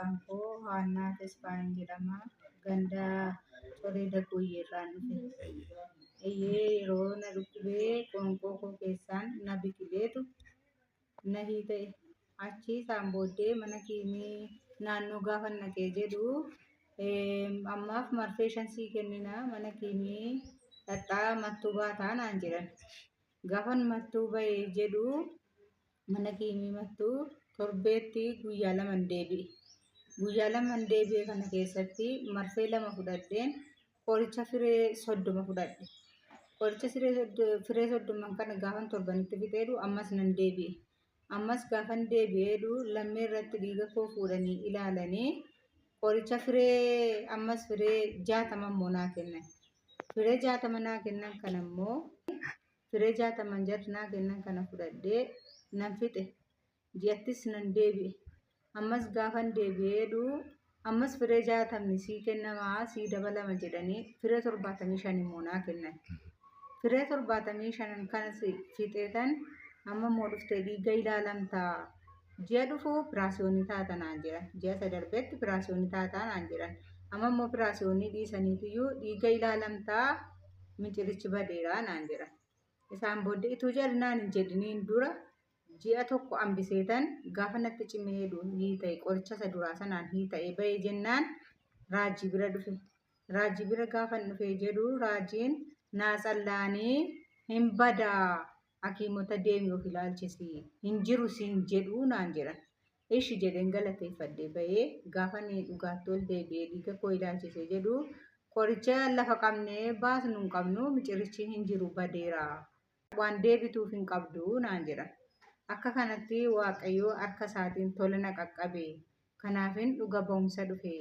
Maqanko Hannaa Tesfaan jedhama. Ganda Coree Daggooyyeerraan dhufe. Yeroo na dhukkubee qoonqoo koo keessaan na biqileetu na hiita'e. Achi isaan booddee mana kiimii naannoo gaafa naqee jedhu ammaaf marfee 5 sii kennina mana kiimii dhadhaa mattuu baataa naan jedhan. Gaafan mattuu bahee jedhu mana kiimii mattuu torbeetti guyyaa 2 deebi'e. Guyyaa 2 deebi'e kana keessatti marfee 2 fudhadheen qoricha firee 30 fudhadhe. Qoricha firee 30 kana gaafan torbanitti fixeedhu ammas nan deebi'e. Ammas gaafan deebi'eedhu lammee irratti dhiiga koo fuudhanii ilaalanii qoricha firee ammas firee 60 immoo naa kennan. Firee 60 naa kennan kana immoo firee 60 jarri naa kennan kana fudhadhee nan fixe. Ji'attis nan deebi'e. Ammas gaafan deebi'eedhu ammas firee 60 sii kennamaa sii dabalama jedhanii firee 75 immoo naa kennan. Firee 75 kanas fixeetan amma immoo dhuftee dhiiga ilaalamtaa. Ji'a dhufu operaasyoonii taata naan jedhan. Ji'a sadarbeetti operaasyoonii taataa naan jedhan. Amma immoo operaasyoonii dhiisaniitiyyuu dhiiga ilaalamtaa micirichi badeeraa naan jedhan. Isaan booddee ituu jalnaan hin jedhiniin dura ji'a tokko hambiseetan gaafa natti cimeedhu hiita'e qoricha isa duraa sanaan hiita'e bahee jennaan raajii bira dhufe. Raajii bira gaafan dhufee jedhu raajiin naa tsallaanii hin badaa hakiimota deemee of ilaalchisi hin jiru siin jedhu naan jedhan. Ishi jedheen galateeffadhee bahee gaafa ni dhugaatti ol deebi'ee dhiiga koo ilaalchisee jedhu qoricha lafa qabnee baasnu hin qabnu micirichi hin jiru badeera. Waan deebituuf hin qabdu naan jedhan. Akka kanatti Waaqayyoo harka isaatiin tola na qaqqabe. Kanaafin dhuga ba'umsa dhufe.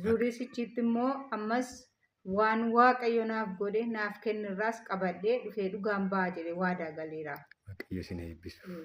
Zuurisichitti immoo ammas waan Waaqayyo naaf godhe naaf kennirraas qabadhee dhufee dhugaan ba'a jedhee waadaa galeera. Waaqayyo isin eebbisu.